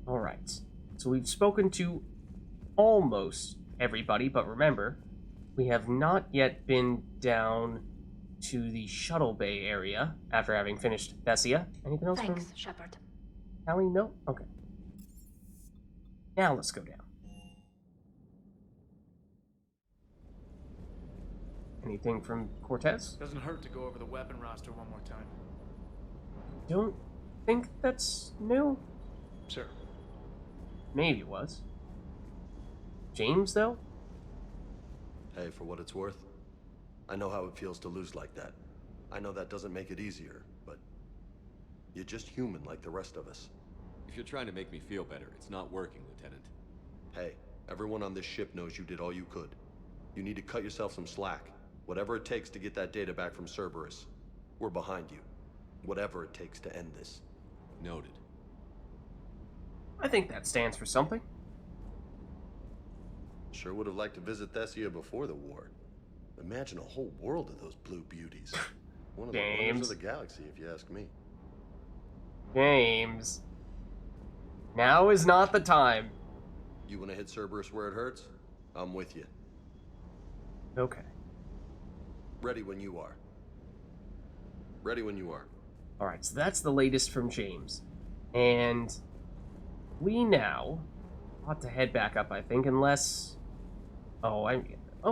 Alright. So we've spoken to almost everybody, but remember, we have not yet been down to the shuttle bay area after having finished Thessia. Anything else Thanks, from Shepard. Callie? No? Okay. Now let's go down. Anything from Cortez? Doesn't hurt to go over the weapon roster one more time. Don't think that's new. Sure. Maybe it was. James, though? Hey, for what it's worth, I know how it feels to lose like that. I know that doesn't make it easier, but you're just human like the rest of us. If you're trying to make me feel better, it's not working, Lieutenant. Hey, everyone on this ship knows you did all you could. You need to cut yourself some slack. Whatever it takes to get that data back from Cerberus. We're behind you. Whatever it takes to end this. Noted. I think that stands for something. Sure would have liked to visit Thessia before the war. Imagine a whole world of those blue beauties. One of the wonders of the galaxy, if you ask me. James. Now is not the time. You want to hit Cerberus where it hurts? I'm with you. Okay. Ready when you are. Ready when you are. Alright, so that's the latest from James. And we now ought to head back up, I think, unless... Oh,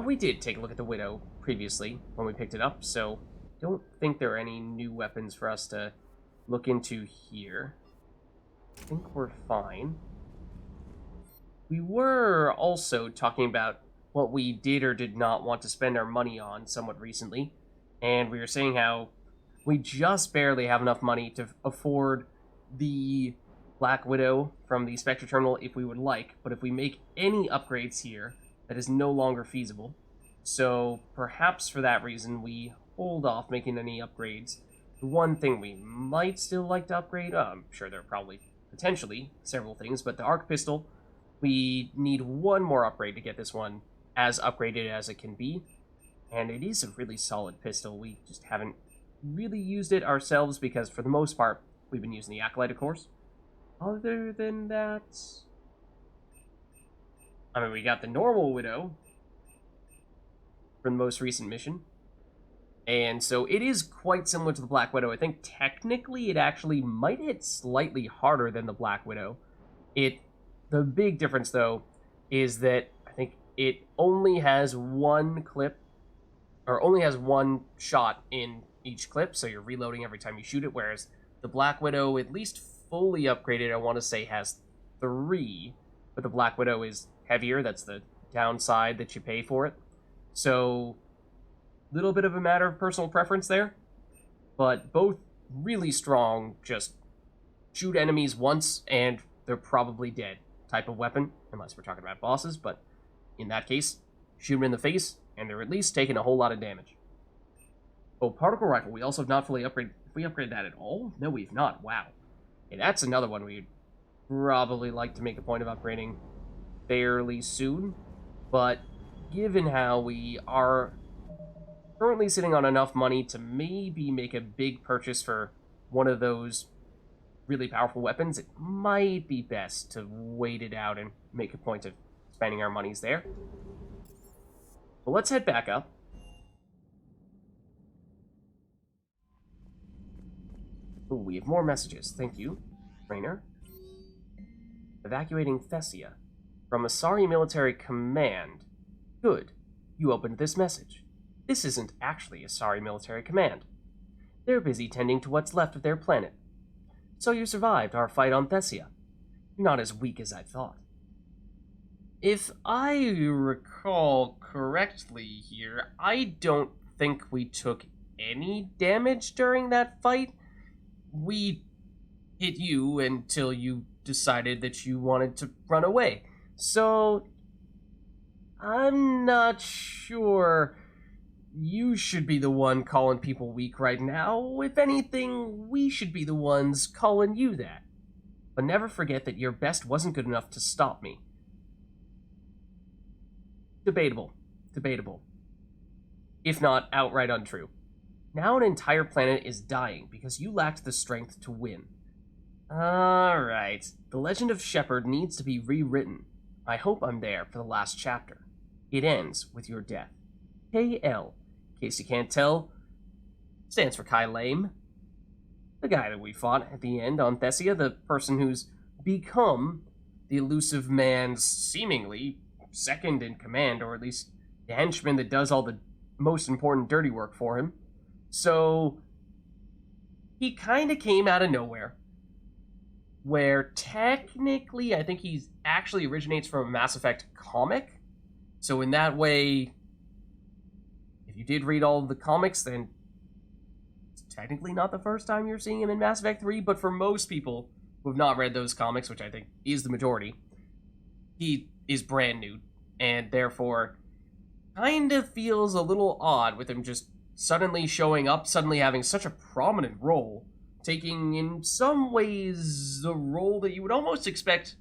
we did take a look at the Widow previously when we picked it up, so don't think there are any new weapons for us to look into here. I think we're fine. We were also talking about what we did or did not want to spend our money on somewhat recently, and we were saying how we just barely have enough money to afford the Black Widow from the Spectre Terminal if we would like, but if we make any upgrades here, that is no longer feasible. So perhaps for that reason, we hold off making any upgrades. The one thing we might still like to upgrade, I'm sure there are probably potentially several things, but the arc pistol, we need one more upgrade to get this one as upgraded as it can be, and it is a really solid pistol. We just haven't really used it ourselves because for the most part we've been using the Acolyte, of course. Other than that, I mean, we got the normal Widow from the most recent mission, and so it is quite similar to the Black Widow. I think technically it actually might hit slightly harder than the Black Widow. The big difference though is that I think it only has one clip, or only has one shot in each clip, so you're reloading every time you shoot it, whereas the Black Widow, at least fully upgraded, I want to say has 3, but the Black Widow is heavier. That's the downside that you pay for it. So, little bit of a matter of personal preference there, but both really strong, just shoot enemies once and they're probably dead type of weapon, unless we're talking about bosses, but in that case, shoot them in the face, and they're at least taking a whole lot of damage. Oh, particle rifle, we also have not fully upgraded. If we upgrade that at all? No, we've not. Wow. Okay, that's another one we'd probably like to make a point of upgrading fairly soon, but given how we are currently sitting on enough money to maybe make a big purchase for one of those really powerful weapons, it might be best to wait it out and make a point of spending our monies there. But let's head back up. Ooh, we have more messages. Thank you, Trainer. Evacuating Thessia. From Asari Military Command. Good. You opened this message. This isn't actually Asari Military Command. They're busy tending to what's left of their planet. So you survived our fight on Thessia. You're not as weak as I thought. If I recall correctly here, I don't think we took any damage during that fight. We hit you until you decided that you wanted to run away. So, I'm not sure you should be the one calling people weak right now. If anything, we should be the ones calling you that. But never forget that your best wasn't good enough to stop me. Debatable. Debatable. If not outright untrue. Now an entire planet is dying because you lacked the strength to win. Alright. The Legend of Shepard needs to be rewritten. I hope I'm there for the last chapter. It ends with your death. KL, in case you can't tell, stands for Kai Lame. The guy that we fought at the end on Thessia, the person who's become the elusive man's seemingly second in command, or at least the henchman that does all the most important dirty work for him. So, he kind of came out of nowhere. Where technically, I think he actually originates from a Mass Effect comic. So in that way, if you did read all of the comics, then it's technically not the first time you're seeing him in Mass Effect 3, but for most people who have not read those comics, which I think is the majority, he is brand new, and therefore kind of feels a little odd with him just suddenly showing up, suddenly having such a prominent role, taking, in some ways, the role that you would almost expect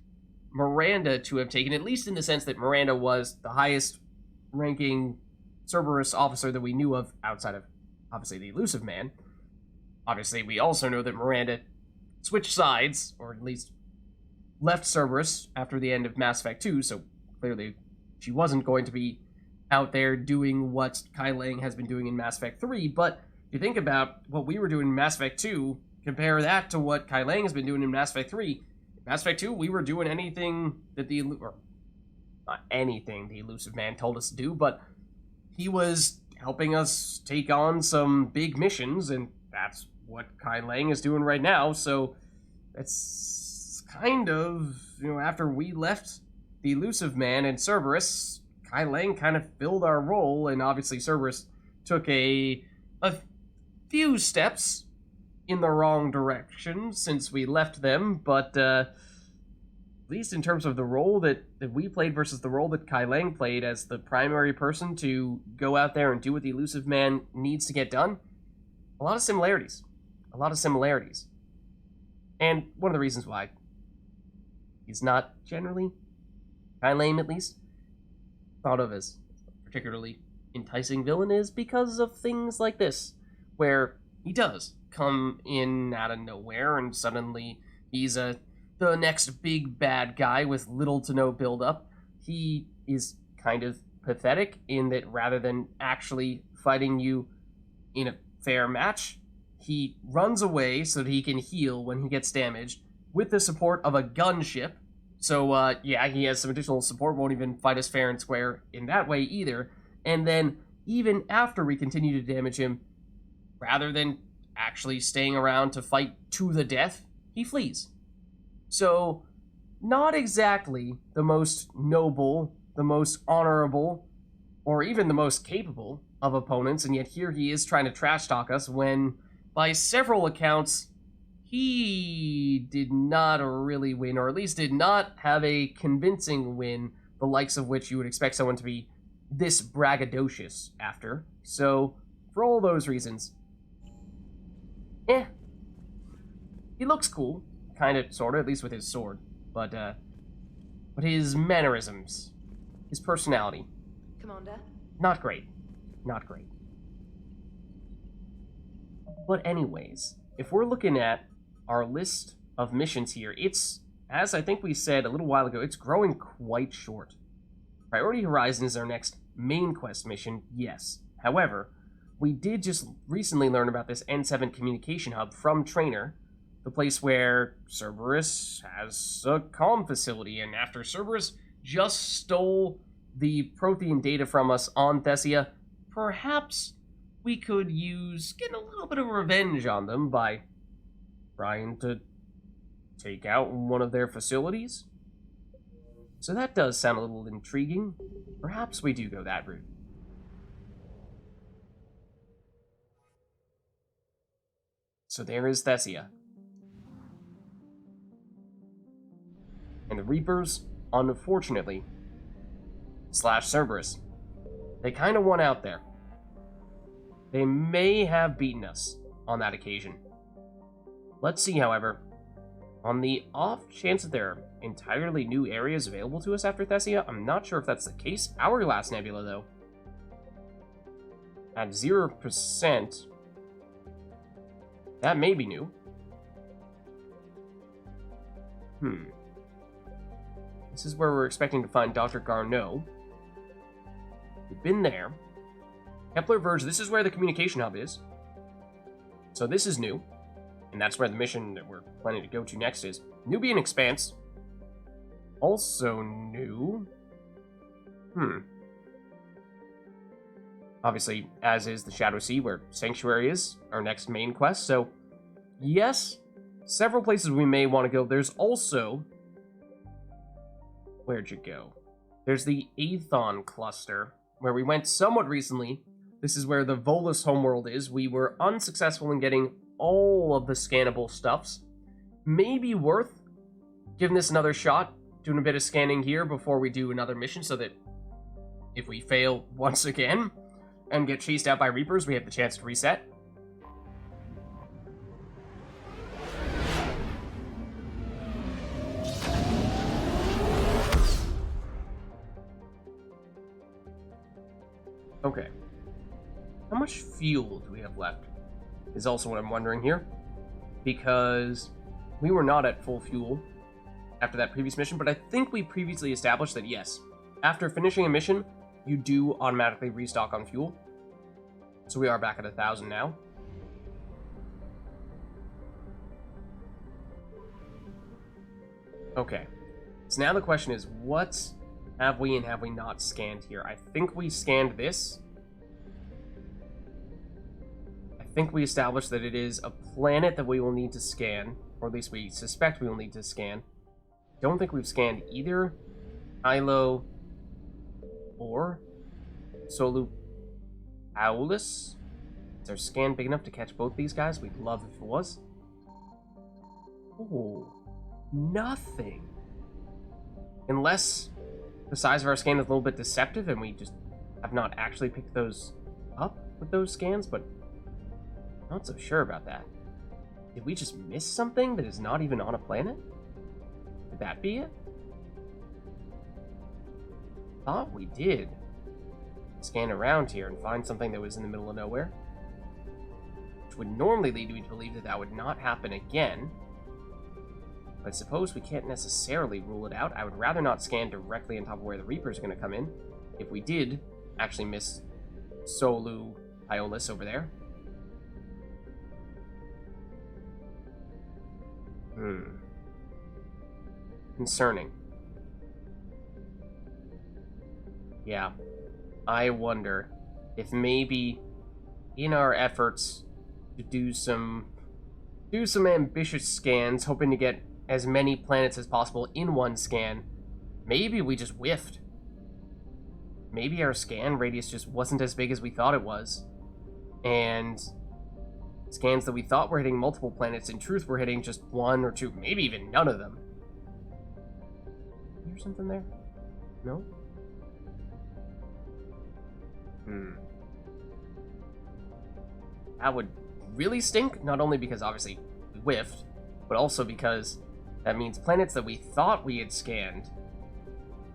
Miranda to have taken, at least in the sense that Miranda was the highest-ranking Cerberus officer that we knew of outside of, obviously, the Elusive Man. Obviously, we also know that Miranda switched sides, or at least left Cerberus after the end of Mass Effect 2, so clearly she wasn't going to be out there doing what Kai Lang has been doing in Mass Effect 3, but if you think about what we were doing in Mass Effect 2, compare that to what Kai Lang has been doing in Mass Effect 3. In Mass Effect 2, we were doing anything that not anything the Elusive Man told us to do, but he was helping us take on some big missions, and that's what Kai Lang is doing right now, so it's kind of, after we left the Elusive Man and Cerberus, Kai Lang kind of filled our role, and obviously Cerberus took a few steps in the wrong direction since we left them, but at least in terms of the role that we played versus the role that Kai Lang played as the primary person to go out there and do what the Elusive Man needs to get done, a lot of similarities. And one of the reasons why he's not generally, Kai Lang at least, thought of as a particularly enticing villain is because of things like this, where he does come in out of nowhere and suddenly he's the next big bad guy with little to no build-up. He is kind of pathetic in that rather than actually fighting you in a fair match, he runs away so that he can heal when he gets damaged with the support of a gunship. So, yeah, he has some additional support, won't even fight us fair and square in that way either. And then, even after we continue to damage him, rather than actually staying around to fight to the death, he flees. So, not exactly the most noble, the most honorable, or even the most capable of opponents, and yet here he is trying to trash talk us when, by several accounts, he did not really win, or at least did not have a convincing win, the likes of which you would expect someone to be this braggadocious after. So, for all those reasons, he looks cool, kind of, sort of, at least with his sword, but his mannerisms, his personality, Commander? not great. But anyways, if we're looking at our list of missions here, it's, as I think we said a little while ago, it's growing quite short. Priority Horizon is our next main quest mission, yes. However, we did just recently learn about this N7 communication hub from Trainer, the place where Cerberus has a comm facility, and after Cerberus just stole the Prothean data from us on Thessia, perhaps we could get a little bit of revenge on them by trying to take out one of their facilities. So that does sound a little intriguing. Perhaps we do go that route. So there is Thessia. And the Reapers, unfortunately, / Cerberus, they kind of won out there. They may have beaten us on that occasion. Let's see, however, on the off chance that there are entirely new areas available to us after Thessia, I'm not sure if that's the case. Hourglass Nebula, though, at 0%, that may be new. This is where we're expecting to find Dr. Garneau. We've been there. Kepler Verge, this is where the communication hub is. So this is new. And that's where the mission that we're planning to go to next is. Nubian Expanse. Also new. Obviously, as is the Shadow Sea, where Sanctuary is our next main quest. So, yes, several places we may want to go. There's also... Where'd you go? There's the Aethon cluster, where we went somewhat recently. This is where the Volus homeworld is. We were unsuccessful in getting all of the scannable stuffs. Maybe worth giving this another shot, doing a bit of scanning here before we do another mission, so that if we fail once again and get chased out by Reapers, we have the chance to reset. Okay. How much fuel do we have left? Is also what I'm wondering here. Because we were not at full fuel after that previous mission, but I think we previously established that yes, after finishing a mission, you do automatically restock on fuel. So we are back at 1,000 now. Okay. So now the question is, what have we and have we not scanned here? I think we scanned this. I think we established that it is a planet that we will need to scan, or at least we suspect we will need to scan. Don't think we've scanned either Ilo or Solu Aulus. Is our scan big enough to catch both these guys? We'd love if it was. Oh, nothing. Unless the size of our scan is a little bit deceptive and we just have not actually picked those up with those scans, but I'm not so sure about that. Did we just miss something that is not even on a planet? Could that be it? Thought we did scan around here and find something that was in the middle of nowhere, which would normally lead me to believe that that would not happen again. But I suppose we can't necessarily rule it out. I would rather not scan directly on top of where the Reapers are going to come in. If we did actually miss Solu Iolus over there. Concerning. Yeah. I wonder if maybe in our efforts to do some ambitious scans, hoping to get as many planets as possible in one scan, maybe we just whiffed. Maybe our scan radius just wasn't as big as we thought it was. And scans that we thought were hitting multiple planets, in truth, were hitting just one or two, maybe even none of them. Is there something there? No? That would really stink, not only because obviously we whiffed, but also because that means planets that we thought we had scanned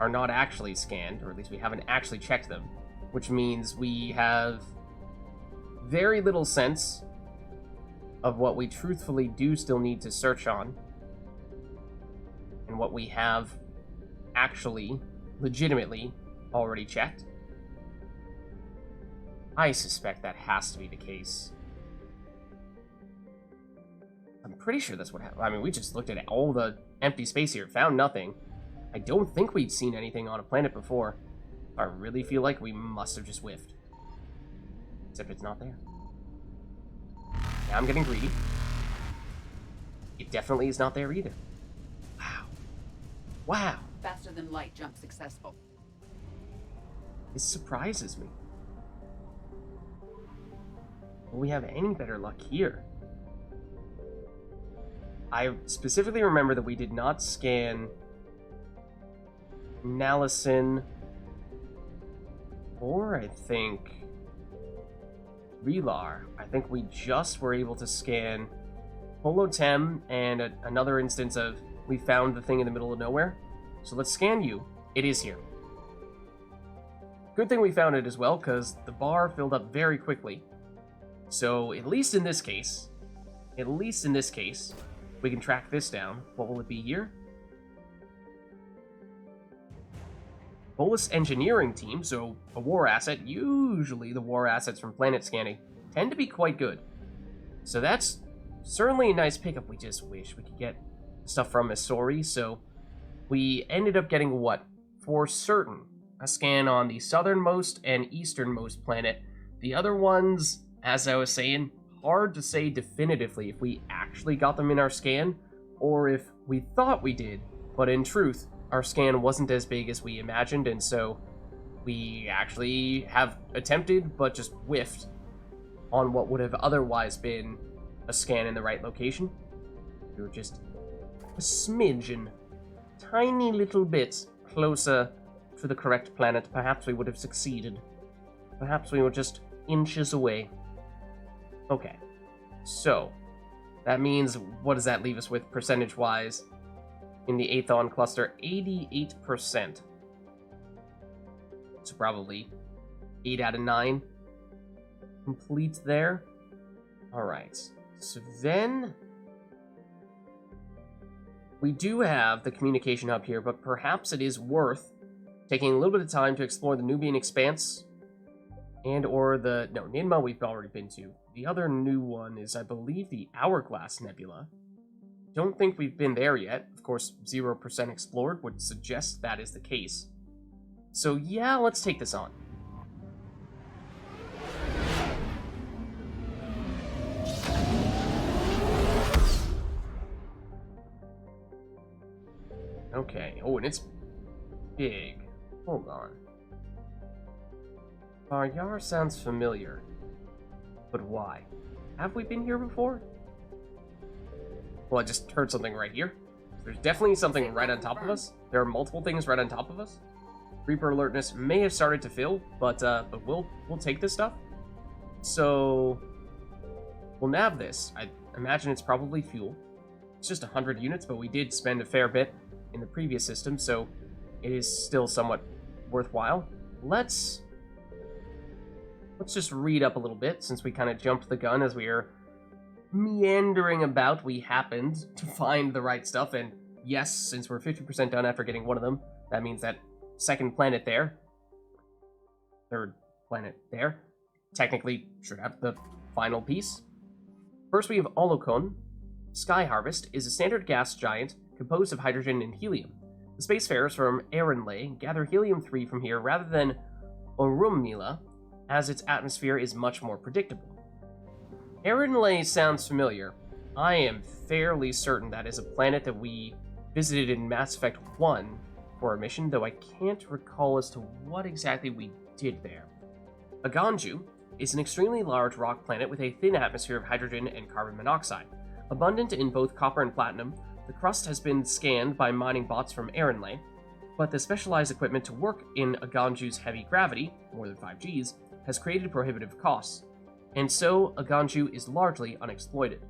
are not actually scanned, or at least we haven't actually checked them, which means we have very little sense of what we truthfully do still need to search on, and what we have actually, legitimately, already checked. I suspect that has to be the case. I'm pretty sure that's what happened. I mean, we just looked at all the empty space here, found nothing. I don't think we'd seen anything on a planet before. I really feel like we must have just whiffed. Except it's not there. Now I'm getting greedy. It definitely is not there either. Wow. Wow. Faster than light jump successful. This surprises me. Will we have any better luck here? I specifically remember that we did not scan Nalison, or I think Relar. I think we just were able to scan Holotem and another instance of we found the thing in the middle of nowhere. So let's scan you. It is here. Good thing we found it as well, because the bar filled up very quickly. So at least in this case, we can track this down. What will it be here? Bolus engineering team, so a war asset. Usually the war assets from planet scanning tend to be quite good. So that's certainly a nice pickup. We just wish we could get stuff from Missouri. So we ended up getting what? For certain, a scan on the southernmost and easternmost planet. The other ones, as I was saying, hard to say definitively if we actually got them in our scan, or if we thought we did, but in truth, our scan wasn't as big as we imagined, and so we actually have attempted, but just whiffed on what would have otherwise been a scan in the right location. We were just a smidgen, tiny little bit closer to the correct planet. Perhaps we would have succeeded. Perhaps we were just inches away. Okay, so that means, what does that leave us with percentage-wise? In the Aethon cluster, 88%. So probably 8 out of 9 complete there. Alright, so then we do have the communication hub here, but perhaps it is worth taking a little bit of time to explore the Nubian Expanse and or the... No, Ninma we've already been to. The other new one is, I believe, the Hourglass Nebula. Don't think we've been there yet. Of course, 0% explored would suggest that is the case. So yeah, let's take this on. Okay, oh, and it's big. Hold on. Yar sounds familiar. But why? Have we been here before? Well, I just heard something right here. There's definitely something right on top of us. There are multiple things right on top of us. Reaper alertness may have started to fill, but we'll take this stuff. So we'll nav this. I imagine it's probably fuel. It's just 100 units, but we did spend a fair bit in the previous system, so it is still somewhat worthwhile. Let's just read up a little bit, since we kind of jumped the gun as we were meandering about. We happened to find the right stuff, and yes, since we're 50% done after getting one of them, that means that second planet there, third planet there, technically should have the final piece. First we have Olokon. Sky Harvest is a standard gas giant composed of hydrogen and helium. The spacefarers from Erenley gather helium-3 from here rather than Orummila, as its atmosphere is much more predictable. Erenley sounds familiar. I am fairly certain that is a planet that we visited in Mass Effect 1 for a mission, though I can't recall as to what exactly we did there. Aganju is an extremely large rock planet with a thin atmosphere of hydrogen and carbon monoxide. Abundant in both copper and platinum, the crust has been scanned by mining bots from Erenley, but the specialized equipment to work in Aganju's heavy gravity, more than 5 Gs, has created prohibitive costs, and so Aganju is largely unexploited.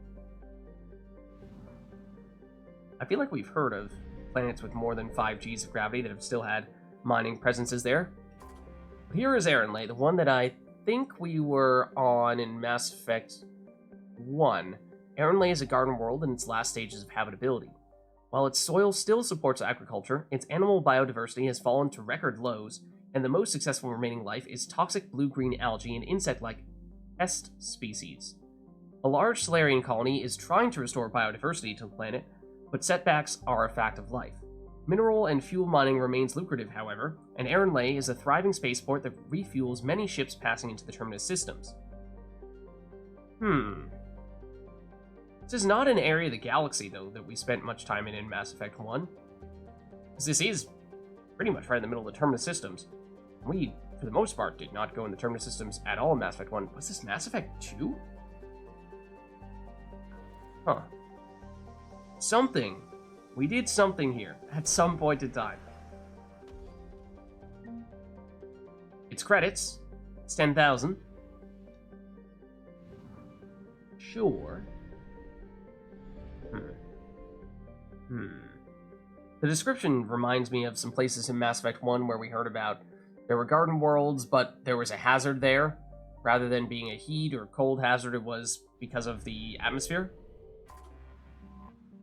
I feel like we've heard of planets with more than 5 Gs of gravity that have still had mining presences there. But here is Erenley, the one that I think we were on in Mass Effect 1. Erenley is a garden world in its last stages of habitability. While its soil still supports agriculture, its animal biodiversity has fallen to record lows, and the most successful remaining life is toxic blue-green algae and insect-like pest species. A large Solarian colony is trying to restore biodiversity to the planet, but setbacks are a fact of life. Mineral and fuel mining remains lucrative, however, and Erenley is a thriving spaceport that refuels many ships passing into the Terminus systems. This is not an area of the galaxy, though, that we spent much time in Mass Effect 1. This is pretty much right in the middle of the Terminus systems. We, for the most part, did not go in the Terminus systems at all in Mass Effect 1. Was this Mass Effect 2? Huh. Something. We did something here, at some point in time. It's credits. It's 10,000. Sure. The description reminds me of some places in Mass Effect 1 where we heard about there were garden worlds, but there was a hazard there. Rather than being a heat or cold hazard, it was because of the atmosphere.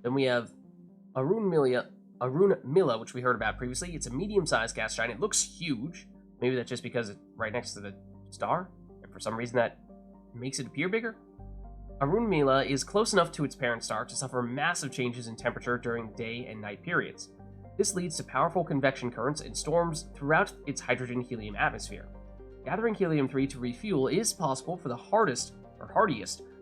Then we have Orummila, Arun Mila, which we heard about previously. It's a medium-sized gas giant. It looks huge. Maybe that's just because it's right next to the star, and for some reason that makes it appear bigger. Arun Mila is close enough to its parent star to suffer massive changes in temperature during day and night periods. This leads to powerful convection currents and storms throughout its hydrogen-helium atmosphere. Gathering helium-3 to refuel is possible for the hardiest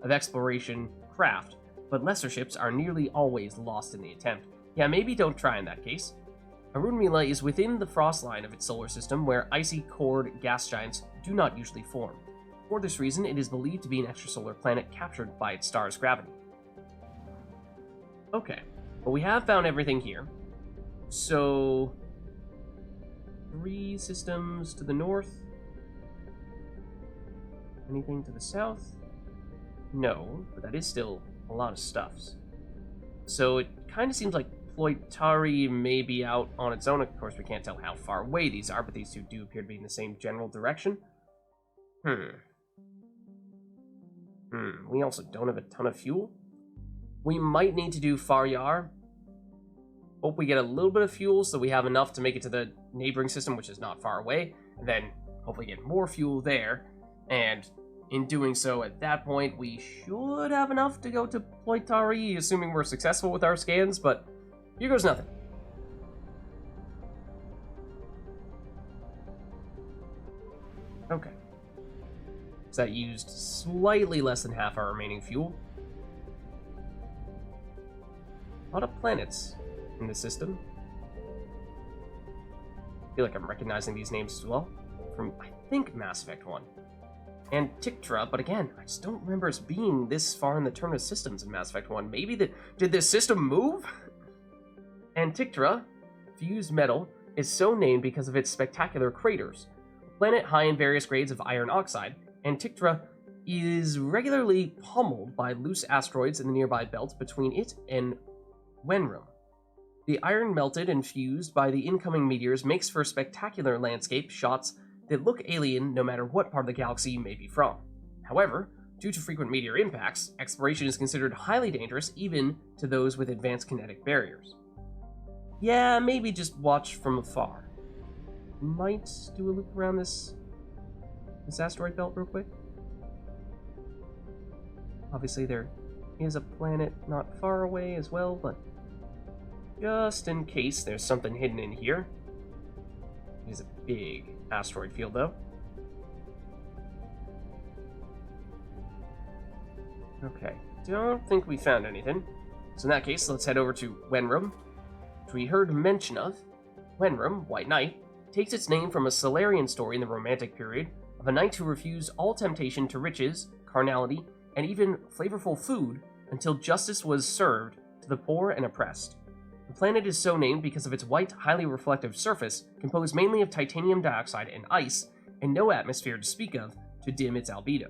of exploration craft, but lesser ships are nearly always lost in the attempt. Yeah, maybe don't try in that case. Arun Mila is within the frost line of its solar system, where icy-cored gas giants do not usually form. For this reason, it is believed to be an extrasolar planet captured by its star's gravity. Okay, well, we have found everything here. So, 3 systems to the north. Anything to the south? No, but that is still a lot of stuffs. So it kind of seems like Ploitari may be out on its own. Of course, we can't tell how far away these are, but these two do appear to be in the same general direction. We also don't have a ton of fuel. We might need to do Faryar. Hope we get a little bit of fuel so we have enough to make it to the neighboring system, which is not far away. And then hopefully get more fuel there. And in doing so, at that point, we should have enough to go to Ploitari, assuming we're successful with our scans, but here goes nothing. Okay. So that used slightly less than half our remaining fuel. A lot of planets in the system. I feel like I'm recognizing these names as well from, I think, Mass Effect 1. And Tictra, but again, I just don't remember us being this far in the turn of systems in Mass Effect 1. Maybe did this system move? And Tictra, fused metal, is so named because of its spectacular craters. A planet high in various grades of iron oxide, and Tictra is regularly pummeled by loose asteroids in the nearby belt between it and Wenrum. The iron melted and fused by the incoming meteors makes for spectacular landscape shots that look alien no matter what part of the galaxy you may be from. However, due to frequent meteor impacts, exploration is considered highly dangerous even to those with advanced kinetic barriers. Yeah, maybe just watch from afar. Might do a loop around this asteroid belt real quick. Obviously there is a planet not far away as well, but just in case there's something hidden in here. It is a big asteroid field, though. Okay, don't think we found anything. So in that case, let's head over to Wenrum, which we heard mention of. Wenrum, White Knight, takes its name from a Solarian story in the Romantic period of a knight who refused all temptation to riches, carnality, and even flavorful food until justice was served to the poor and oppressed. The planet is so named because of its white, highly reflective surface, composed mainly of titanium dioxide and ice, and no atmosphere to speak of to dim its albedo.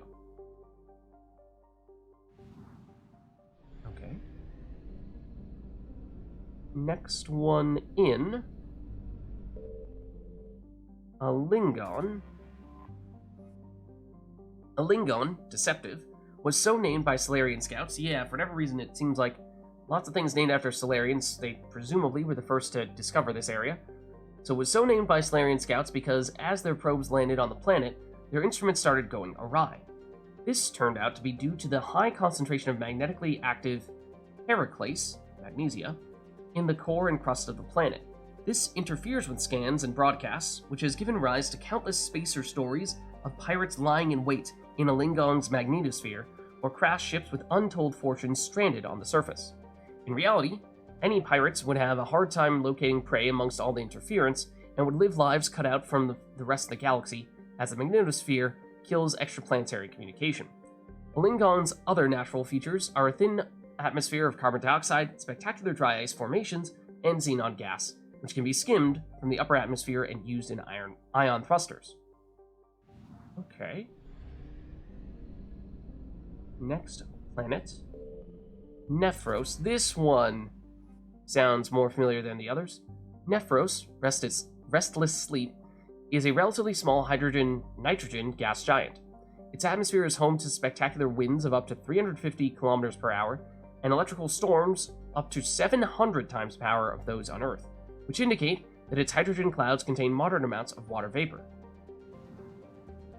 Okay. Next one in. Alingon. Alingon, Deceptive, was so named by Solarian scouts. Yeah, for whatever reason it seems like lots of things named after Solarians. They presumably were the first to discover this area. So it was so named by Solarian scouts because as their probes landed on the planet, their instruments started going awry. This turned out to be due to the high concentration of magnetically active Heraclase, magnesia, in the core and crust of the planet. This interferes with scans and broadcasts, which has given rise to countless spacer stories of pirates lying in wait in Alingon's magnetosphere, or crashed ships with untold fortunes stranded on the surface. In reality, any pirates would have a hard time locating prey amongst all the interference, and would live lives cut out from the rest of the galaxy, as the magnetosphere kills extraplanetary communication. Alingon's other natural features are a thin atmosphere of carbon dioxide, spectacular dry ice formations, and xenon gas, which can be skimmed from the upper atmosphere and used in ion thrusters. Okay. Next planet. Nephros. This one sounds more familiar than the others. Nephros, Restless Sleep, is a relatively small hydrogen-nitrogen gas giant. Its atmosphere is home to spectacular winds of up to 350 kilometers per hour and electrical storms up to 700 times the power of those on Earth, which indicate that its hydrogen clouds contain moderate amounts of water vapor.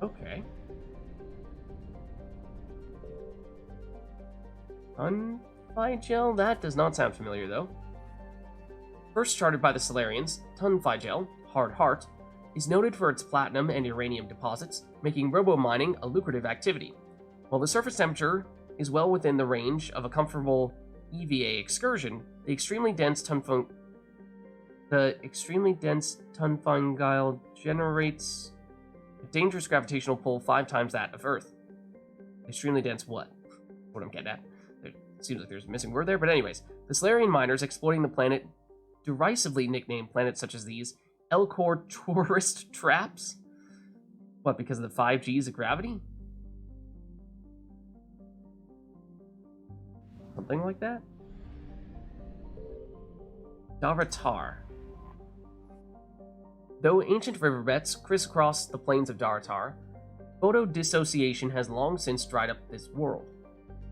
Okay. Tunfigel? That does not sound familiar, though. First charted by the Solarians, Tunfigel, Hard Heart, is noted for its platinum and uranium deposits, making robo-mining a lucrative activity. While the surface temperature is well within the range of a comfortable EVA excursion, the extremely dense Tunfigel generates a dangerous gravitational pull 5 times that of Earth. Extremely dense what? What I'm getting at. It seems like there's a missing word there, but anyways. The Solarian miners exploiting the planet derisively nicknamed planets such as these Elcor tourist traps? What, because of the 5 Gs of gravity? Something like that? Daratar. Though ancient riverbeds crisscross the plains of Daratar, photodissociation has long since dried up this world.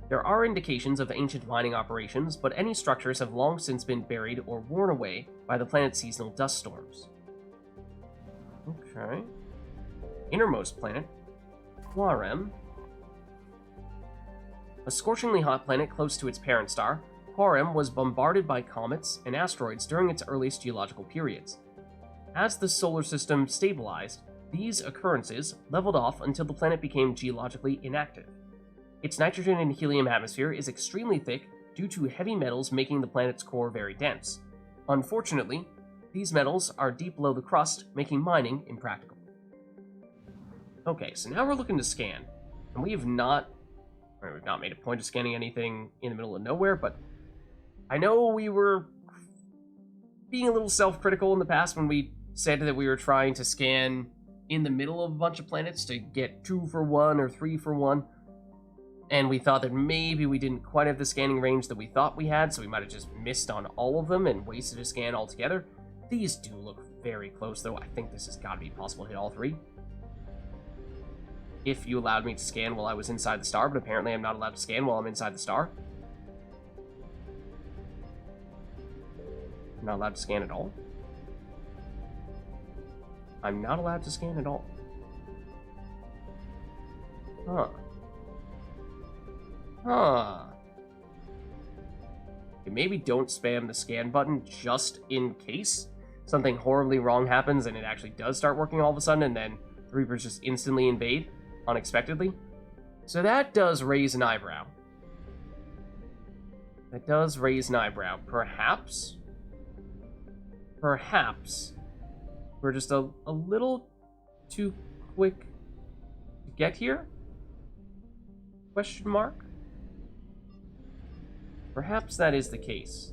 There are indications of ancient mining operations, but any structures have long since been buried or worn away by the planet's seasonal dust storms. Okay. Innermost planet. Tuarem. A scorchingly hot planet close to its parent star, Tuarem was bombarded by comets and asteroids during its earliest geological periods. As the solar system stabilized, these occurrences leveled off until the planet became geologically inactive. Its nitrogen and helium atmosphere is extremely thick due to heavy metals making the planet's core very dense. Unfortunately, these metals are deep below the crust, making mining impractical. Okay, so now we're looking to scan, and we've not made a point of scanning anything in the middle of nowhere, but I know we were being a little self-critical in the past when we said that we were trying to scan in the middle of a bunch of planets to get 2 for 1 or 3 for 1. And we thought that maybe we didn't quite have the scanning range that we thought we had, so we might have just missed on all of them and wasted a scan altogether. These do look very close, though. I think this has got to be possible to hit all 3. If you allowed me to scan while I was inside the star, but apparently I'm not allowed to scan while I'm inside the star. I'm not allowed to scan at all. I'm not allowed to scan at all. Huh. Huh. Okay, maybe don't spam the scan button just in case something horribly wrong happens and it actually does start working all of a sudden and then the Reapers just instantly invade unexpectedly. So that does raise an eyebrow. That does raise an eyebrow. Perhaps we're just a little too quick to get here? Question mark? Perhaps that is the case.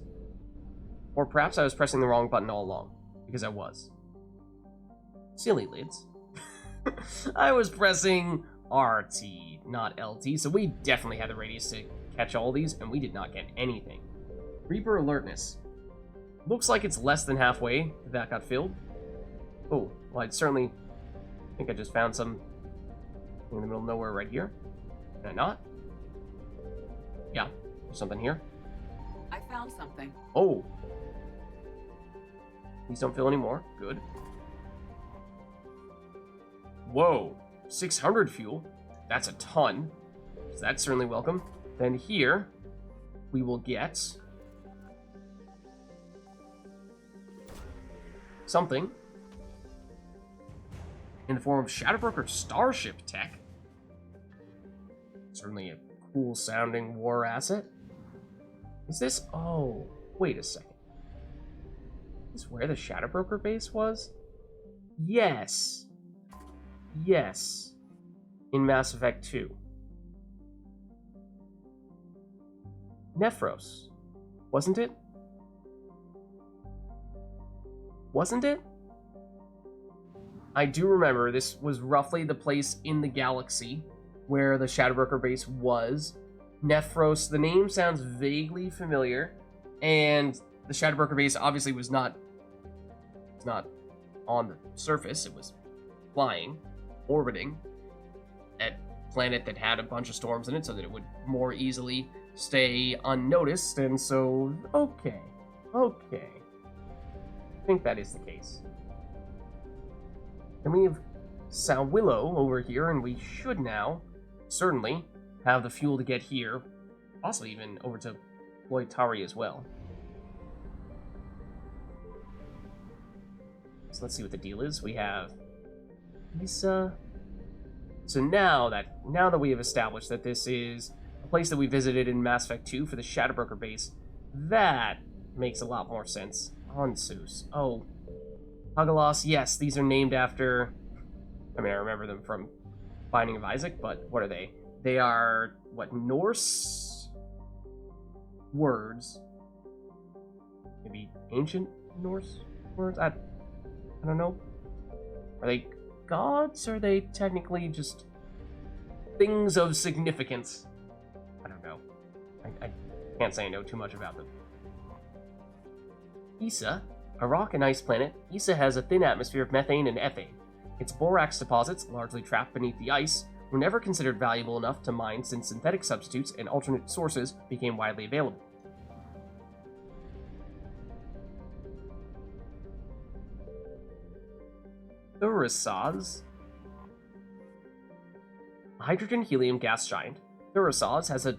Or perhaps I was pressing the wrong button all along, because I was. Silly lids. I was pressing RT, not LT, so we definitely had the radius to catch all these, and we did not get anything. Reaper alertness. Looks like it's less than halfway that got filled. Oh, well, I'd certainly think I just found some in the middle of nowhere right here. Did I not? Yeah, there's something here. I found something. Oh. Please don't fill anymore. Good. Whoa. 600 fuel. That's a ton. So that's certainly welcome. Then here, we will get something in the form of Shadowbroker Starship tech. Certainly a cool sounding war asset. Is this? Oh, wait a second. Is this where the Shadowbroker base was? Yes. Yes. In Mass Effect 2. Nephros. Wasn't it? Wasn't it? I do remember this was roughly the place in the galaxy where the Shadowbroker base was. Nephros, the name sounds vaguely familiar, and the Shadowbroker base obviously was not on the surface, it was flying, orbiting, at a planet that had a bunch of storms in it so that it would more easily stay unnoticed, and so, okay. I think that is the case. Then we have Sal Willow over here, and we should now, certainly, have the fuel to get here, possibly even over to Loitari as well. So let's see what the deal is. We have Lisa. So now that we have established that this is a place that we visited in Mass Effect 2 for the Shadowbroker base, that makes a lot more sense. Onsus. Oh. Hagalos, yes, these are named after... I mean, I remember them from Binding of Isaac, but what are they? They are, what, Norse words? Maybe ancient Norse words? I don't know. Are they gods? Or are they technically just things of significance? I don't know. I can't say I know too much about them. Issa, a rock and ice planet, Issa has a thin atmosphere of methane and ethane. Its borax deposits, largely trapped beneath the ice, were never considered valuable enough to mine since synthetic substitutes and alternate sources became widely available. Thurasaz, a hydrogen-helium gas giant, Thurasaz has a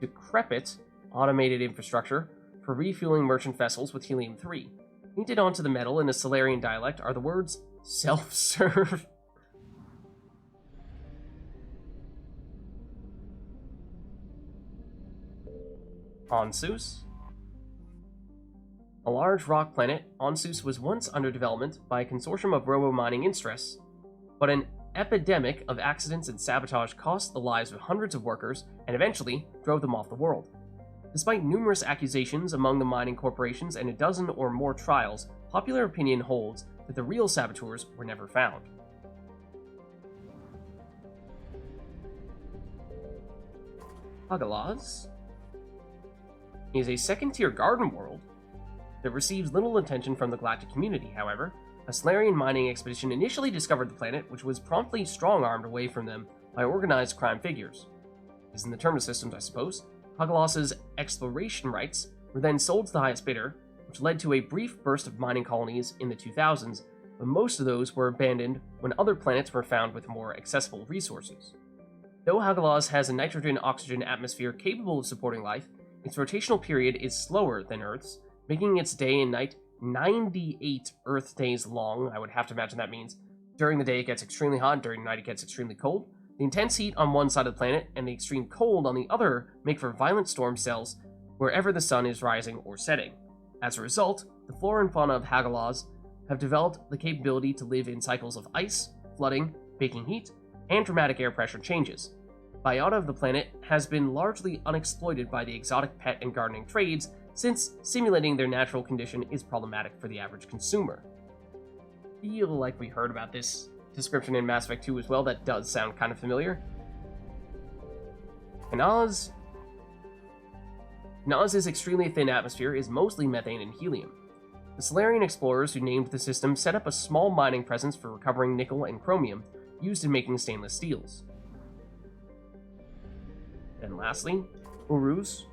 decrepit automated infrastructure for refueling merchant vessels with helium-3. Painted onto the metal in a Solarian dialect are the words self-serve. Onsus. A large rock planet, Onsus was once under development by a consortium of robo-mining interests, but an epidemic of accidents and sabotage cost the lives of hundreds of workers and eventually drove them off the world. Despite numerous accusations among the mining corporations and a dozen or more trials, popular opinion holds that the real saboteurs were never found. Hagalaz is a second-tier garden world that receives little attention from the galactic community. However, a Solarian mining expedition initially discovered the planet, which was promptly strong-armed away from them by organized crime figures. As in the terminus systems, I suppose. Hagalaz's exploration rights were then sold to the highest bidder, which led to a brief burst of mining colonies in the 2000s, but most of those were abandoned when other planets were found with more accessible resources. Though Hagalaz has a nitrogen-oxygen atmosphere capable of supporting life, its rotational period is slower than Earth's, making its day and night 98 Earth days long. I would have to imagine that means during the day it gets extremely hot, during the night it gets extremely cold. The intense heat on one side of the planet and the extreme cold on the other make for violent storm cells wherever the sun is rising or setting. As a result, the flora and fauna of Hagalaz have developed the capability to live in cycles of ice, flooding, baking heat, and dramatic air pressure changes. Biota of the planet has been largely unexploited by the exotic pet and gardening trades, since simulating their natural condition is problematic for the average consumer. I feel like we heard about this description in Mass Effect 2 as well. That does sound kind of familiar. Kanaz's extremely thin atmosphere is mostly methane and helium. The Solarian explorers who named the system set up a small mining presence for recovering nickel and chromium used in making stainless steels. And lastly, Uruz.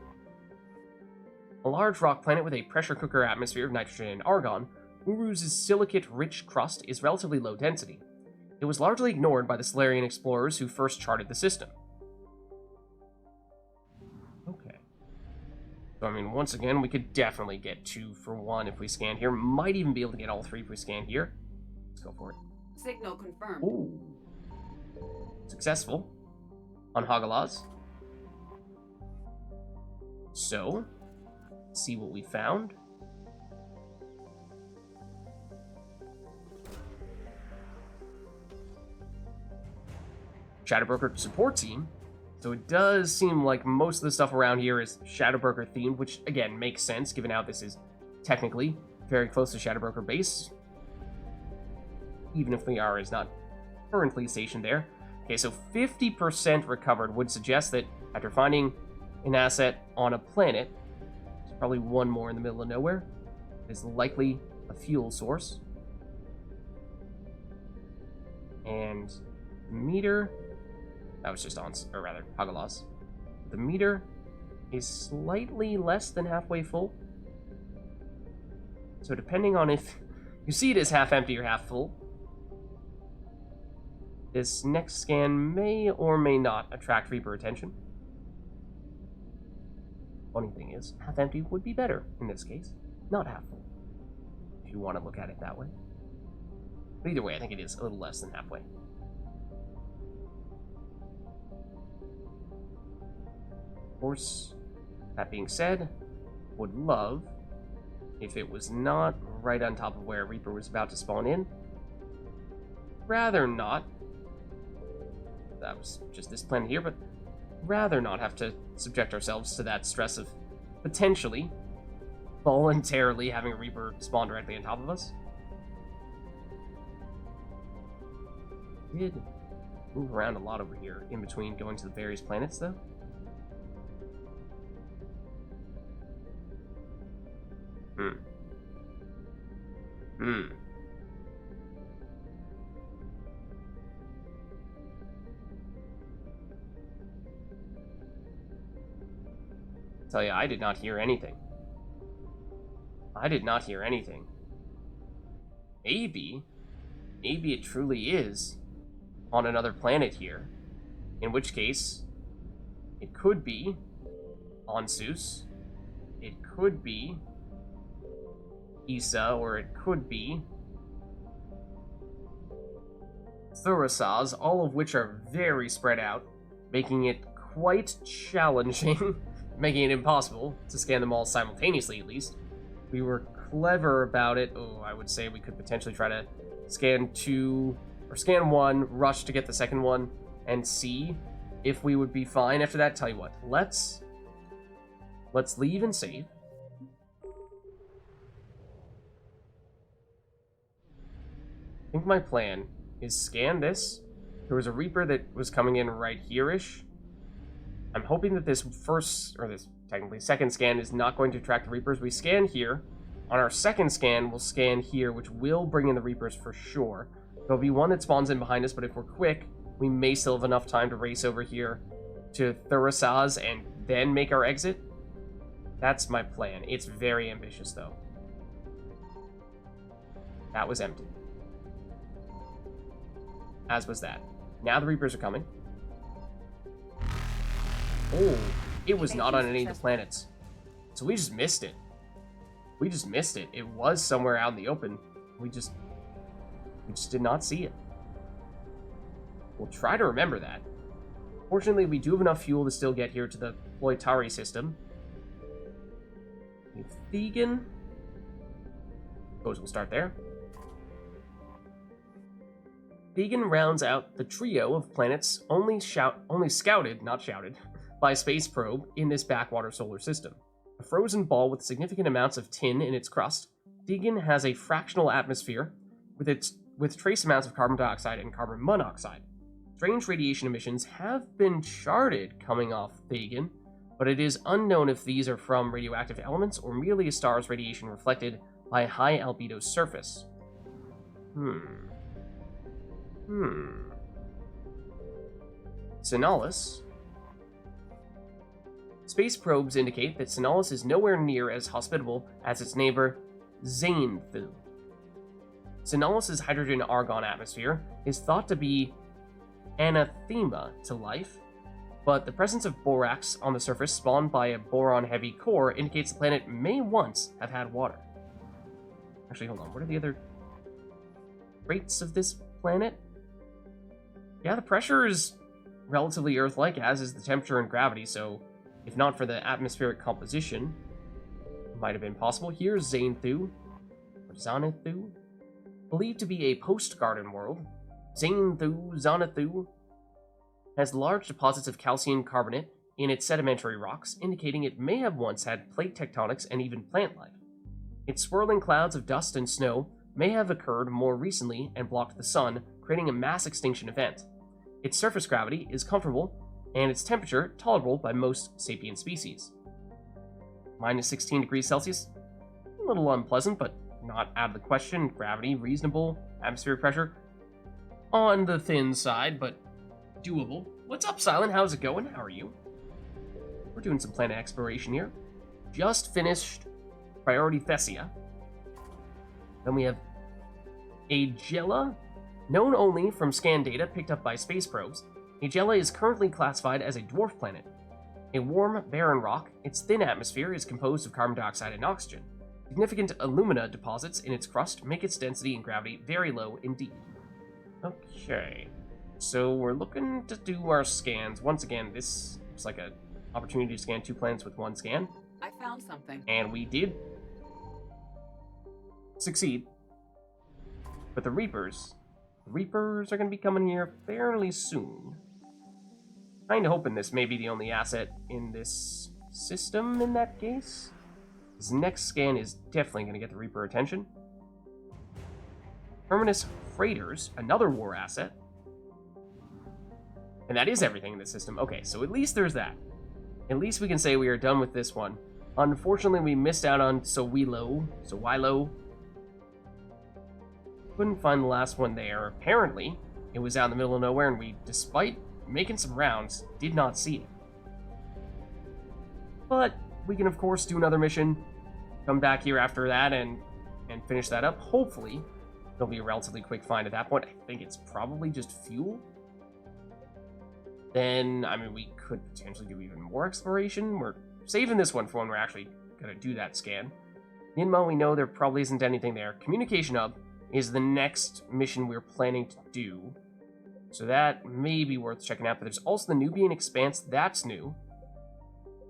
A large rock planet with a pressure cooker atmosphere of nitrogen and argon, Uruz's silicate-rich crust is relatively low density. It was largely ignored by the Solarian explorers who first charted the system. Okay. So, I mean, once again, we could definitely get 2 for 1 if we scan here. Might even be able to get all 3 if we scan here. Let's go for it. Signal confirmed. Ooh. Successful. On Hagalaz. So, let's see what we found. Shadowbroker support team. So it does seem like most of the stuff around here is Shadowbroker themed, which again makes sense given how this is technically very close to Shadowbroker base. Even if Liara is not currently stationed there. Okay, so 50% recovered would suggest that after finding an asset on a planet, there's probably one more in the middle of nowhere, is likely a fuel source. And the meter, that was just on, or rather, Hagalaz. The meter is slightly less than halfway full. So depending on if you see it as half empty or half full, this next scan may or may not attract Reaper attention. Funny thing is, half empty would be better in this case, not half full, if you want to look at it that way. But either way, I think it is a little less than halfway. Of course, that being said, would love if it was not right on top of where Reaper was about to spawn in. Rather not. That was just this planet here, but rather not have to subject ourselves to that stress of potentially voluntarily having a Reaper spawn directly on top of us. Did move around a lot over here in between going to the various planets, though. Tell you, I did not hear anything. I did not hear anything. Maybe it truly is on another planet here. In which case, it could be on Zeus. It could be Issa, or it could be Thurasaz, all of which are very spread out, making it quite challenging, making it impossible to scan them all simultaneously, at least. We were clever about it. Oh, I would say we could potentially try to scan two, or scan one, rush to get the second one, and see if we would be fine after that. Tell you what, let's leave and save. I think my plan is scan this. There was a Reaper that was coming in right here-ish. I'm hoping that this first, or this technically second scan is not going to attract the Reapers. We scan here. On our second scan, we'll scan here, which will bring in the Reapers for sure. There'll be one that spawns in behind us, but if we're quick, we may still have enough time to race over here to Thurasaz and then make our exit. That's my plan. It's very ambitious, though. That was empty. As was that. Now the Reapers are coming. Oh, it was not on any of the planets. So we just missed it. We just missed it. It was somewhere out in the open. We just did not see it. We'll try to remember that. Fortunately, we do have enough fuel to still get here to the Ploitari system. Thegan. Suppose we'll start there. Thegan rounds out the trio of planets only scouted, not shouted, by a space probe in this backwater solar system. A frozen ball with significant amounts of tin in its crust, Thegan has a fractional atmosphere with trace amounts of carbon dioxide and carbon monoxide. Strange radiation emissions have been charted coming off Thegan, but it is unknown if these are from radioactive elements or merely a star's radiation reflected by a high albedo surface. Sinalis. Space probes indicate that Sinalis is nowhere near as hospitable as its neighbor, Xanthu. Sinalis' hydrogen-argon atmosphere is thought to be anathema to life, but the presence of borax on the surface spawned by a boron-heavy core indicates the planet may once have had water. Actually, hold on, what are the other traits of this planet? Yeah, the pressure is relatively Earth-like, as is the temperature and gravity, so if not for the atmospheric composition, it might have been possible. Here's Xanthu, or Xanathu, believed to be a post-garden world. Xanathu has large deposits of calcium carbonate in its sedimentary rocks, indicating it may have once had plate tectonics and even plant life. Its swirling clouds of dust and snow may have occurred more recently and blocked the sun, creating a mass extinction event. Its surface gravity is comfortable, and its temperature tolerable by most sapient species. Minus 16 degrees Celsius, a little unpleasant, but not out of the question. Gravity, reasonable. Atmospheric pressure, on the thin side, but doable. What's up, Silent? How's it going? How are you? We're doing some planet exploration here. Just finished Priority Thessia. Then we have Agella, known only from scan data picked up by space probes. Agella is currently classified as a dwarf planet. A warm, barren rock, its thin atmosphere is composed of carbon dioxide and oxygen. Significant alumina deposits in its crust make its density and gravity very low indeed. Okay, so we're looking to do our scans. Once again, this looks like an opportunity to scan 2 planets with 1 scan. I found something. And we did succeed. But the Reapers are going to be coming here fairly soon. Kind of hoping this may be the only asset in this system in that case. This next scan is definitely going to get the Reaper attention. Terminus Freighters, another war asset. And that is everything in the system. Okay, so at least there's that. At least we can say we are done with this one. Unfortunately, we missed out on Sowilo. Couldn't find the last one there. Apparently, it was out in the middle of nowhere, and we, despite making some rounds, did not see it. But we can, of course, do another mission, come back here after that, and finish that up. Hopefully, it'll be a relatively quick find at that point. I think it's probably just fuel. Then, I mean, we could potentially do even more exploration. We're saving this one for when we're actually going to do that scan. Meanwhile, we know there probably isn't anything there. Communication Hub is the next mission we're planning to do. So that may be worth checking out. But there's also the Nubian Expanse. That's new.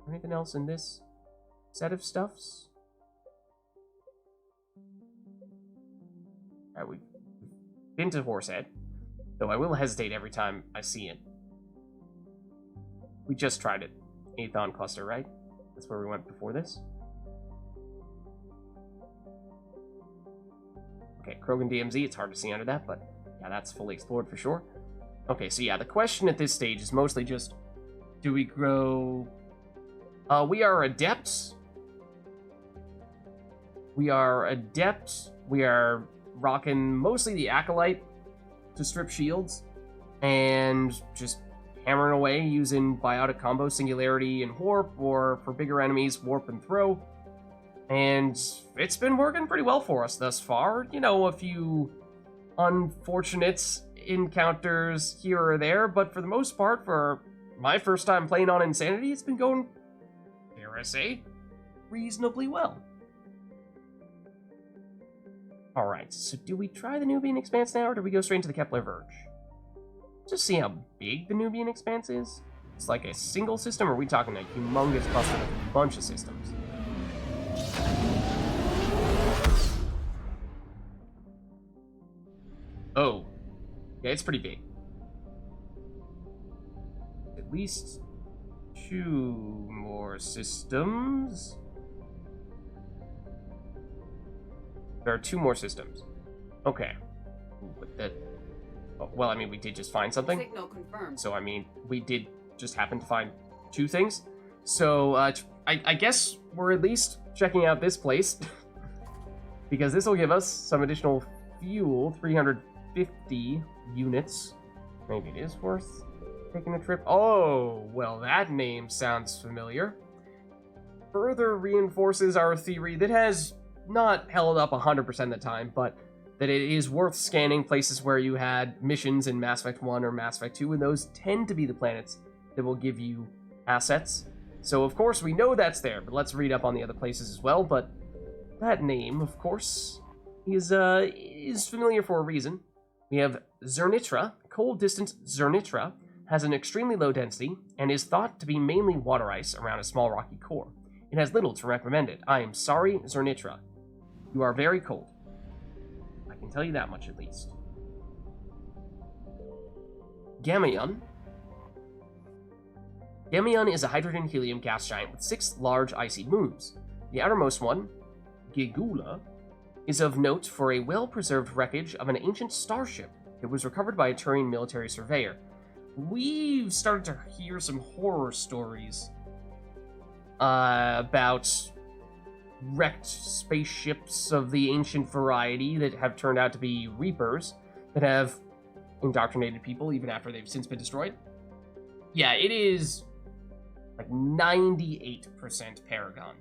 Anything else in this set of stuffs? Alright, we've been to Horsehead. Though I will hesitate every time I see it. We just tried it. Aethon Cluster, right? That's where we went before this. Okay, Krogan DMZ, it's hard to see under that, but yeah, that's fully explored for sure. Okay, so yeah, the question at this stage is mostly just, do we grow... we are adepts. We are rocking mostly the Acolyte to strip shields, and just hammering away using biotic combo, Singularity and Warp, or for bigger enemies, Warp and Throw. And it's been working pretty well for us thus far. You know, a few unfortunate encounters here or there, but for the most part, for my first time playing on Insanity, it's been going, dare I say, reasonably well. Alright, so do we try the Nubian Expanse now, or do we go straight into the Kepler Verge? Just see how big the Nubian Expanse is. It's like a single system, or are we talking a humongous cluster with a bunch of systems? Oh. Yeah, it's pretty big. At least 2 more systems. There are 2 more systems. Okay. But that... Well, I mean, we did just find something. Signal confirmed. So, I mean, we did just happen to find 2 things. So, I guess we're at least checking out this place. Because this will give us some additional fuel, 350 units. Maybe it is worth taking a trip. Oh, well, that name sounds familiar. Further reinforces our theory that has not held up 100% of the time, but that it is worth scanning places where you had missions in Mass Effect 1 or Mass Effect 2, and those tend to be the planets that will give you assets. So, of course, we know that's there, but let's read up on the other places as well. But that name, of course, is familiar for a reason. We have Zernitra. Cold distant Zernitra has an extremely low density and is thought to be mainly water ice around a small rocky core. It has little to recommend it. I am sorry, Zernitra. You are very cold. I can tell you that much, at least. Gamion. Gamion is a hydrogen-helium gas giant with 6 large icy moons. The outermost one, Gigula, is of note for a well-preserved wreckage of an ancient starship that was recovered by a Turian military surveyor. We've started to hear some horror stories about wrecked spaceships of the ancient variety that have turned out to be Reapers that have indoctrinated people even after they've since been destroyed. Yeah, it is Like 98% Paragon.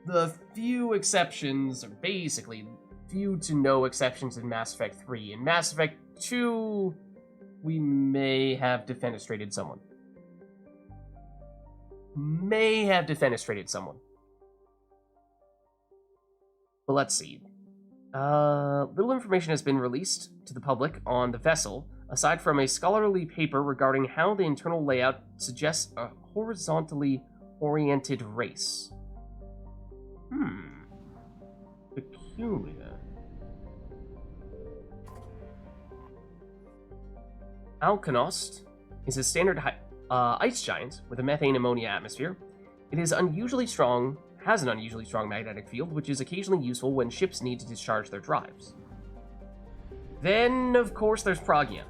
The few exceptions are basically few to no exceptions in Mass Effect 3. In Mass Effect 2, we may have defenestrated someone. But let's see. Little information has been released to the public on the vessel, aside from a scholarly paper regarding how the internal layout suggests a horizontally oriented race. Peculiar. Alkanost is a standard ice giant with a methane ammonia atmosphere. It is unusually strong, has an unusually strong magnetic field, which is occasionally useful when ships need to discharge their drives. Then, of course, there's Pragia.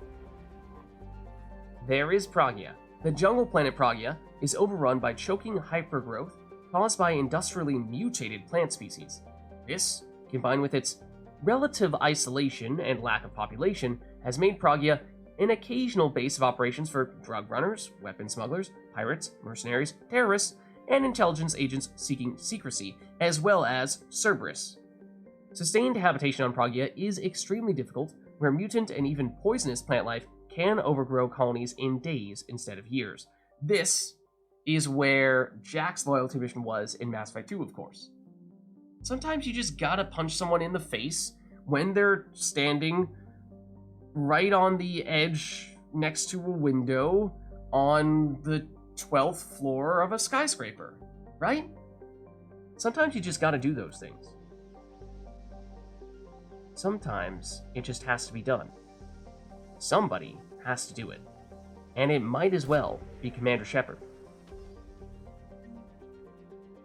There is Pragia. The jungle planet Pragia is overrun by choking hypergrowth caused by industrially mutated plant species. This, combined with its relative isolation and lack of population, has made Pragia an occasional base of operations for drug runners, weapon smugglers, pirates, mercenaries, terrorists, and intelligence agents seeking secrecy, as well as Cerberus. Sustained habitation on Pragia is extremely difficult, where mutant and even poisonous plant life can overgrow colonies in days instead of years. This is where Jack's loyalty mission was in Mass Effect 2, of course. Sometimes you just gotta punch someone in the face when they're standing right on the edge next to a window on the 12th floor of a skyscraper, right? Sometimes you just gotta do those things. Sometimes it just has to be done. Somebody has to do it. And it might as well be Commander Shepard.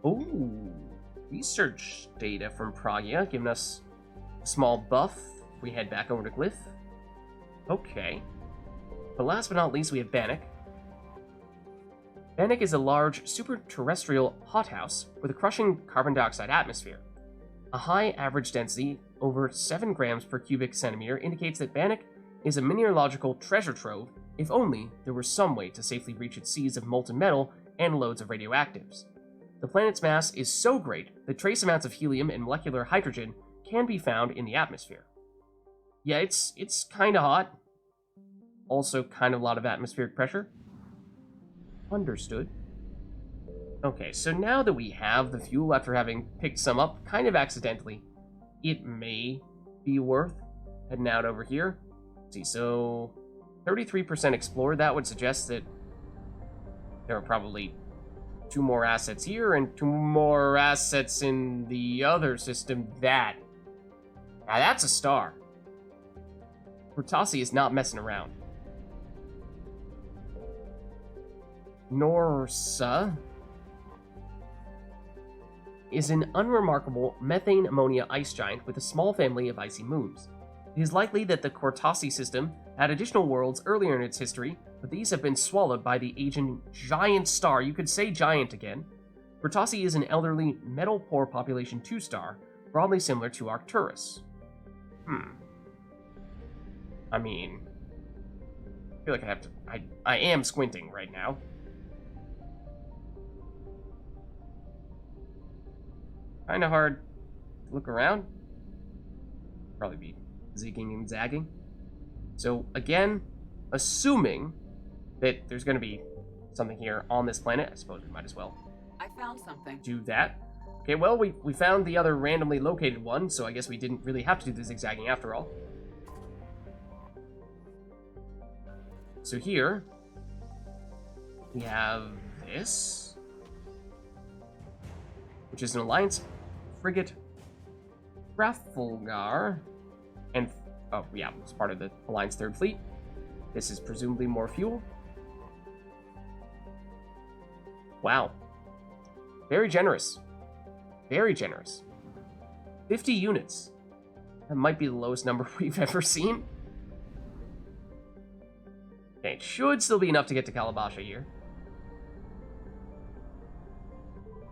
Ooh, research data from Pragia giving us a small buff. We head back over to Glyph. Okay. But last but not least, we have Bannock. Bannock is a large super-terrestrial hothouse with a crushing carbon dioxide atmosphere. A high average density, over 7 grams per cubic centimeter, indicates that Bannock is a mineralogical treasure trove, if only there were some way to safely reach its seas of molten metal and loads of radioactives. The planet's mass is so great that trace amounts of helium and molecular hydrogen can be found in the atmosphere. Yeah, it's kind of hot. Also kind of a lot of atmospheric pressure. Understood. Okay, so now that we have the fuel after having picked some up kind of accidentally, it may be worth heading out over here. Let's see, so 33% explored. That would suggest that there are probably 2 more assets here and 2 more assets in the other system. Now that's a star. Protasi is not messing around. Norsa is an unremarkable methane ammonia ice giant with a small family of icy moons. It is likely that the Cortasi system had additional worlds earlier in its history, but these have been swallowed by the aging giant star. You could say giant again. Cortasi is an elderly, metal-poor population 2-star, broadly similar to Arcturus. I mean, I feel like I have to... I am squinting right now. Kind of hard to look around. Probably be zigging and zagging. So, again, assuming that there's going to be something here on this planet, I suppose we might as well I found something. do that. Okay, well, we found the other randomly located one, so I guess we didn't really have to do the zigzagging after all. So here, we have this, which is an Alliance frigate Trafalgar, and, oh yeah, it's part of the Alliance 3rd Fleet. This is presumably more fuel. Wow. Very generous. Very generous. 50 units. That might be the lowest number we've ever seen. Okay, it should still be enough to get to Kalabasha here.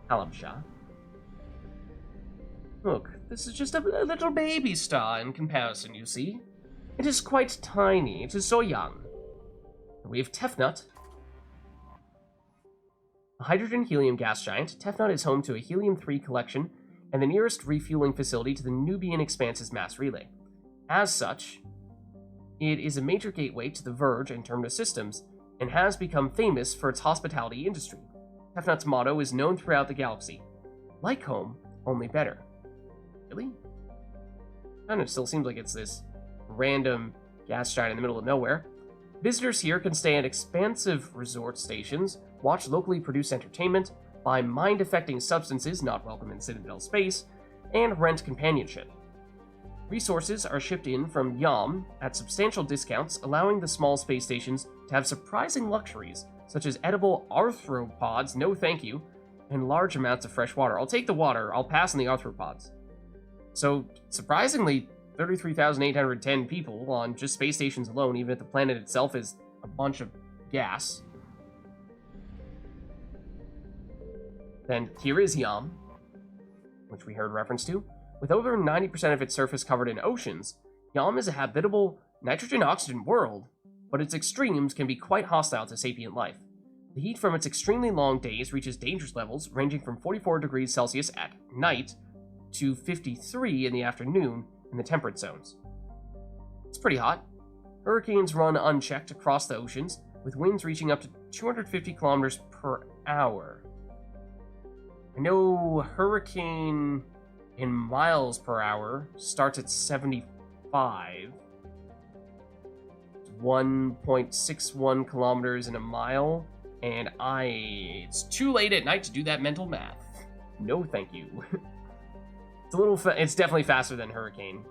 Kalabasha. Look, this is just a little baby star in comparison, you see. It is quite tiny, it is so young. We have Tefnut. A hydrogen-helium gas giant, Tefnut is home to a helium-3 collection and the nearest refueling facility to the Nubian Expanse's mass relay. As such, it is a major gateway to the Verge and Terminus systems, and has become famous for its hospitality industry. Tefnut's motto is known throughout the galaxy: like home, only better. Really? Kind of still seems like it's this random gas giant in the middle of nowhere. Visitors here can stay at expansive resort stations, watch locally produced entertainment, buy mind-affecting substances not welcome in Citadel space, and rent companionship. Resources are shipped in from Yam at substantial discounts, allowing the small space stations to have surprising luxuries, such as edible arthropods, no thank you, and large amounts of fresh water. I'll take the water, I'll pass on the arthropods. So, surprisingly, 33,810 people on just space stations alone, even if the planet itself is a bunch of gas. Then here is Yam, which we heard reference to. With over 90% of its surface covered in oceans, Yam is a habitable nitrogen-oxygen world, but its extremes can be quite hostile to sapient life. The heat from its extremely long days reaches dangerous levels, ranging from 44 degrees Celsius at night to 53 in the afternoon in the temperate zones. It's pretty hot. Hurricanes run unchecked across the oceans, with winds reaching up to 250 kilometers per hour. I know hurricane in miles per hour starts at 75. 1.61 kilometers in a mile, and it's too late at night to do that mental math. No thank you. It's definitely faster than hurricane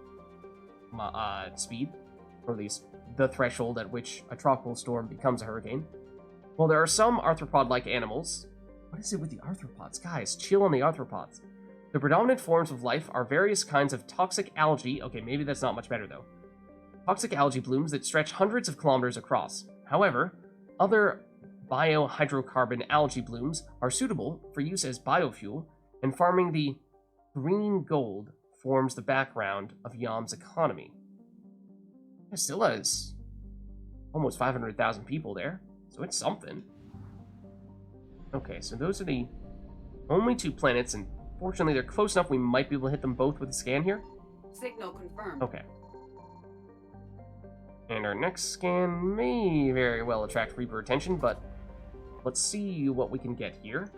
speed, or at least the threshold at which a tropical storm becomes a hurricane. While there are some arthropod-like animals, what is it with the arthropods? Guys, chill on the arthropods. The predominant forms of life are various kinds of toxic algae. Okay, maybe that's not much better though. Toxic algae blooms that stretch hundreds of kilometers across. However, other biohydrocarbon algae blooms are suitable for use as biofuel, and farming the green gold forms the background of Yam's economy. It still has almost 500,000 people there, so it's something. Okay, so those are the only two planets, and fortunately they're close enough we might be able to hit them both with a scan here. Signal confirmed. Okay. And our next scan may very well attract Reaper attention, but let's see what we can get here.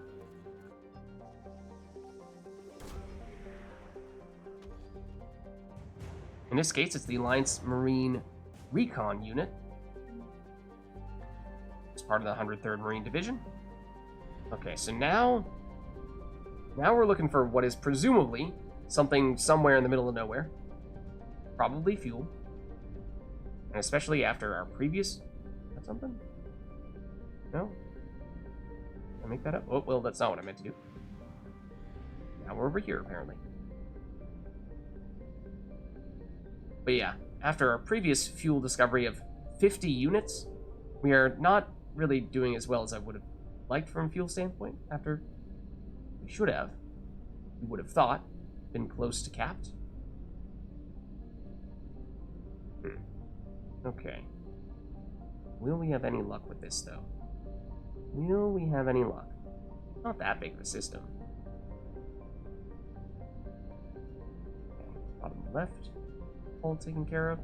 In this case, it's the Alliance Marine Recon Unit. It's part of the 103rd Marine Division. Okay, so now we're looking for what is presumably something somewhere in the middle of nowhere. Probably fuel. And especially after our previous... Is that something? No? Did I make that up? Oh, well, that's not what I meant to do. Now we're over here, apparently. But yeah, after our previous fuel discovery of 50 units, we are not really doing as well as I would have liked from a fuel standpoint. After we should have, you would have thought, been close to capped. Okay. Will we have any luck with this, though? Will we have any luck? Not that big of a system. Okay, bottom left, all taken care of.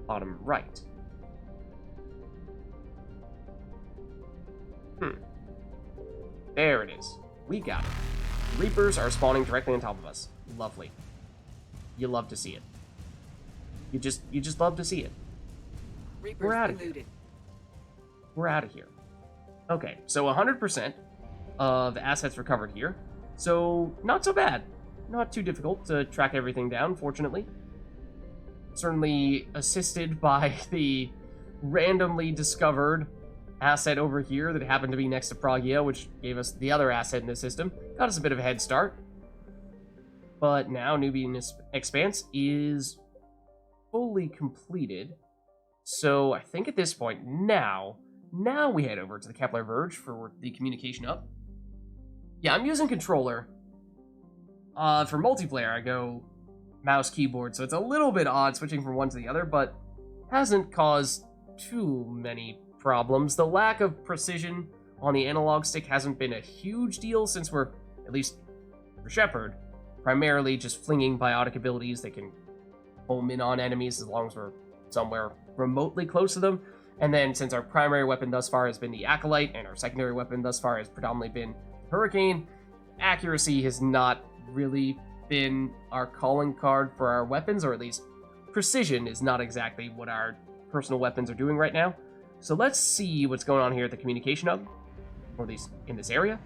Bottom right. There it is. We got it. Reapers are spawning directly on top of us. Lovely. You love to see it. You just love to see it. Reapers We're out of here. eluded. We're out of here. Okay, so 100% of assets recovered here. So, not so bad. Not too difficult to track everything down, fortunately. Certainly assisted by the randomly discovered asset over here that happened to be next to Pragia, which gave us the other asset in the system. Got us a bit of a head start. But now Nubian Expanse is fully completed. So I think at this point, now we head over to the Kepler Verge for the communication up. Yeah, I'm using controller. For multiplayer, I go mouse keyboard, so it's a little bit odd switching from one to the other, but hasn't caused too many problems. The lack of precision on the analog stick hasn't been a huge deal since we're, at least for Shepard, primarily just flinging biotic abilities that can home in on enemies as long as we're somewhere remotely close to them. And then since our primary weapon thus far has been the Acolyte and our secondary weapon thus far has predominantly been Hurricane, accuracy has not really been our calling card for our weapons, or at least precision is not exactly what our personal weapons are doing right now. So let's see what's going on here at the communication hub, or at least in this area.